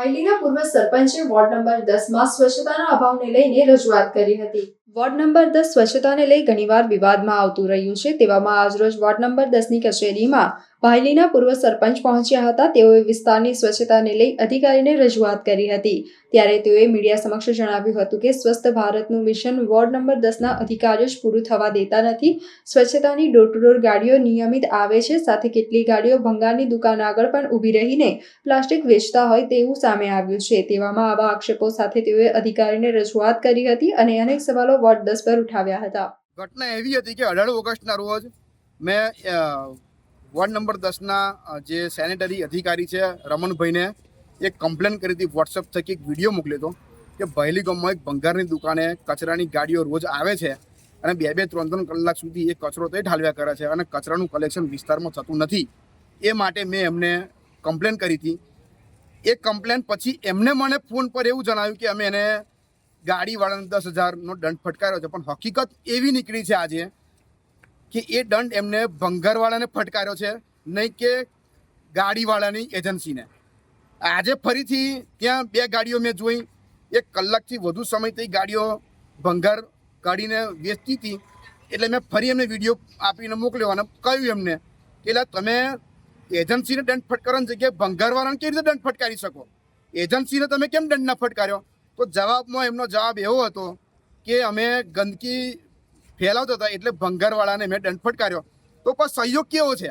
વાયલીના પૂર્વ સરપંચે ward number 10માં સ્વચ્છતાના અભાવને લઈને રજૂઆત કરી હતી। વોર્ડ નંબર 10 સ્વચ્છતાને લઈ ઘણીવાર વિવાદમાં આવતું રહ્યું છે। તેવામાં આજરોજ વોર્ડ નંબર 10ની કચેરીમાં વાયલીના પૂર્વ સરપંચ પહોંચ્યા હતા। તેઓએ વિસ્તારની સ્વચ્છતાને લઈ અધિકારીને રજૂઆત કરી હતી। ત્યારે તેઓએ મીડિયા સમક્ષ જણાવ્યું હતું કે સ્વસ્થ ભારતનું મિશન વોર્ડ નંબર 10ના અધિકારીઓ જ પૂરું થવા દેતા નથી। સ્વચ્છતાની ડોર ટુ ડોર ગાડીઓ નિયમિત આવે છે, સાથે કેટલીક ગાડીઓ ભંગારની દુકાન આગળ પણ ઊભી રહીને પ્લાસ્ટિક વેચતા હોય તેવું સામે આવ્યું છે। તેવામાં આવા આક્ષેપો સાથે તેઓએ અધિકારીને રજૂઆત કરી હતી અને અનેક સવાલો વોર્ડ 10 પર ઉઠાવ્યા હતા। ઘટના એવી હતી કે 18 ઓગસ્ટના રોજ મેં વોર્ડ નંબર 10ના જે સેનેટરી અધિકારી છે રમણભાઈને એક કમ્પ્લેન કરી હતી। વોટ્સઅપ થકી એક વિડીયો મોકલ્યો હતો કે બહેલી ગામમાં એક ભંગારની દુકાને કચરાની ગાડીઓ રોજ આવે છે અને 2-3 કલાક સુધી એ કચરો તે ઠાલવ્યા કરે છે અને કચરાનું કલેક્શન વિસ્તારમાં થતું નથી। એ માટે મેં એમને કમ્પ્લેન કરી હતી। એ કમ્પ્લેન પછી એમને મને ફોન પર એવું જણાવ્યું કે અમે એને ગાડીવાળાને 10,000નો દંડ ફટકાર્યો છે, પણ હકીકત એવી નીકળી છે આજે કે એ દંડ એમને ભંગારવાળાને ફટકાર્યો છે, નહીં કે ગાડીવાળાની એજન્સીને। આજે ફરીથી ત્યાં 2 ગાડીઓ મેં જોઈ, 1 કલાકથી વધુ સમયથી ગાડીઓ ભંગાર કાઢીને વેચતી હતી। એટલે મેં ફરી એમને વિડીયો આપીને મોકલ્યો અને કહ્યું એમને કે એટલે તમે એજન્સીને દંડ ફટકારવાની જગ્યાએ ભંગારવાળાને કેવી રીતે દંડ ફટકારી શકો? એજન્સીને તમે કેમ દંડ ના ફટકાર્યો? તો જવાબમાં એમનો જવાબ એવો હતો કે અમે ગંદકી ફેલાવતા હતા એટલે ભંગારવાળાને મેં દંડ ફટકાર્યો। તો પણ સહયોગ કેવો છે?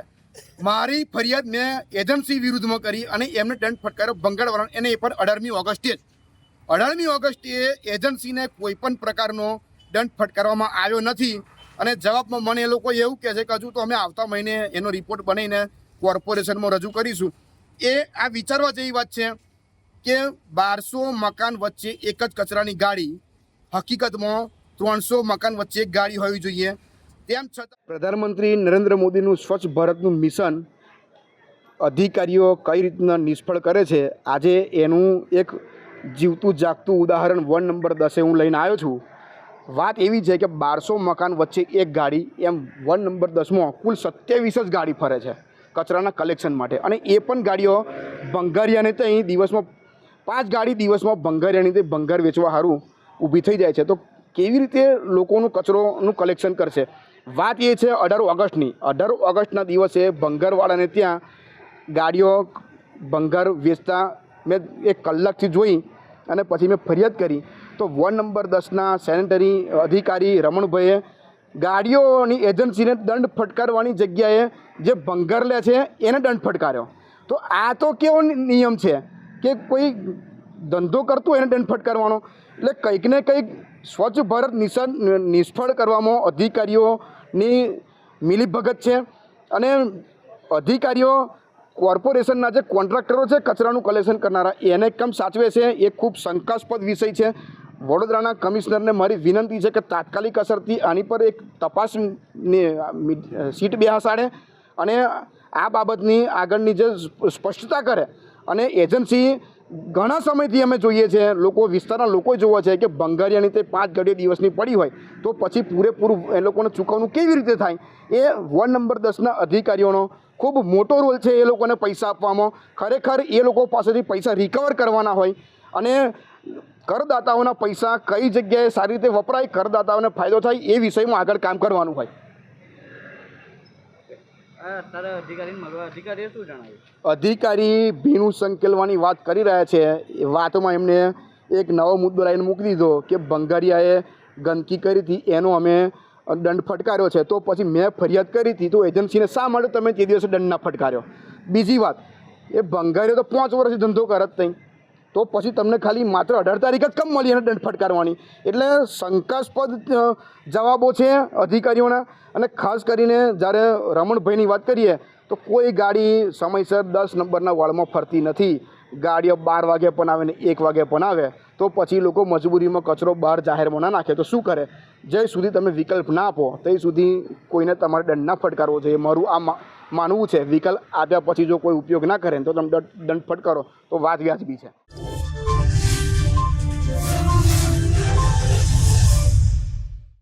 મારી ફરિયાદ મેં એજન્સી વિરુદ્ધમાં કરી અને એમને દંડ ફટકાર્યો ભંગારવાળાને, એને એ પણ 18મી ઓગસ્ટે જ। 18મી ઓગસ્ટે એજન્સીને કોઈ પણ પ્રકારનો દંડ ફટકારવામાં આવ્યો નથી અને જવાબમાં મને એ લોકો એવું કહે છે કે હજુ તો અમે આવતા મહિને એનો રિપોર્ટ બનાવીને કોર્પોરેશનમાં રજૂ કરીશું। એ આ વિચારવા જેવી વાત છે કે 1200 મકાન વચ્ચે એક જ કચરાની ગાડી, હકીકતમાં 300 મકાન વચ્ચે એક ગાડી હોવી જોઈએ। તેમ છતાં પ્રધાનમંત્રી નરેન્દ્ર મોદીનું સ્વચ્છ ભારતનું મિશન અધિકારીઓ કઈ રીતના નિષ્ફળ કરે છે, આજે એનું એક જીવતું જાગતું ઉદાહરણ વોર્ડ નંબર 10એ હું લઈને આવ્યો છું। વાત એવી છે કે 1200 મકાન વચ્ચે એક ગાડી, એમ વોર્ડ નંબર 10માં કુલ 27 જ ગાડી ફરે છે કચરાના કલેક્શન માટે, અને એ પણ ગાડીઓ ભંગારિયાને ત્યાં દિવસમાં 5 ગાડી દિવસમાં ભંગારિયાની તે ભંગાર વેચવા સારું ઊભી થઈ જાય છે। તો કેવી રીતે લોકોનું કચરોનું કલેક્શન કરશે? વાત એ છે 18 ઓગસ્ટની। 18 ઓગસ્ટના દિવસે ભંગારવાળાને ત્યાં ગાડીઓ ભંગાર વેચતા મેં 1 કલાકથી જોઈ અને પછી મેં ફરિયાદ કરી। તો વોર્ડ નંબર 10ના સેનેટરી અધિકારી રમણભાઈએ ગાડીઓની એજન્સીને દંડ ફટકારવાની જગ્યાએ જે ભંગાર લે છે એને દંડ ફટકાર્યો। તો આ તો કેવો નિયમ છે કે કોઈ ધંધો કરતો એને દંડ ફટકારવાનો? એટલે કંઈક ને કંઈક સ્વચ્છ ભારત મિશન નિષ્ફળ કરવામાં અધિકારીઓની મિલીભગત છે અને અધિકારીઓ કોર્પોરેશનના જે કોન્ટ્રાક્ટરો છે કચરાનું કલેક્શન કરનારા એને કેમ સાચવે છે એ ખૂબ શંકાસ્પદ વિષય છે। વડોદરાના કમિશનરને મારી વિનંતી છે કે તાત્કાલિક અસરથી આની પર એક તપાસની સીટ બેસાડે અને આ બાબતની આગળની જે સ્પષ્ટતા કરે। અને એજન્સી ઘણા સમયથી અમે જોઈએ છે, લોકો વિસ્તારના લોકો જોવે છે કે ભંગારિયાની તે 5 ગાડીઓ દિવસની પડી હોય તો પછી પૂરેપૂરું એ લોકોને ચૂકવણું કેવી રીતે થાય? એ વોર્ડ નંબર 10ના અધિકારીઓનો ખૂબ મોટો રોલ છે એ લોકોને પૈસા આપવામાં। ખરેખર એ લોકો પાસેથી પૈસા રિકવર કરવાના હોય અને કરદાતાઓના પૈસા કઈ જગ્યાએ સારી રીતે વપરાય, કરદાતાઓને ફાયદો થાય એ વિષયમાં આગળ કામ કરવાનું હોય। અધિકારી ભીનું સંકેલવાની વાત કરી રહ્યા છે। એ વાતમાં એમને એક નવો મુદ્દો લાવીને મૂકી દીધો કે ભંગારિયાએ ગંદકી કરી હતી એનો અમે દંડ ફટકાર્યો છે। તો પછી મેં ફરિયાદ કરી હતી તો એજન્સીને શા માટે તમે તે દિવસે દંડ ના ફટકાર્યો? બીજી વાત, એ ભંગારિયો તો 5 વર્ષથી ધંધો કરત નહીં, તો પછી તમને ખાલી માત્ર 18 તારીખ જ કેમ મળી એને દંડ ફટકારવાની? એટલે શંકાસ્પદ જવાબો છે અધિકારીઓના। અને ખાસ કરીને જ્યારે રમણભાઈની વાત કરીએ તો કોઈ ગાડી સમયસર 10 નંબરના વાળમાં ફરતી નથી। ગાડીઓ 12 વાગે પણ આવે ને 1 વાગે પણ આવે, તો પછી લોકો મજબૂરીમાં કચરો બહાર જાહેરમાં ના નાખે તો શું કરે? જ્યાં સુધી તમે વિકલ્પ ના આપો ત્યાં સુધી કોઈને તમારે દંડ ના ફટકારવો જોઈએ, મારું આ માનવું છે। વિકલ્પ આપ્યા પછી જો કોઈ ઉપયોગ ના કરે તો તમે દંડ ફટકારો તો વાત વ્યાજબી છે।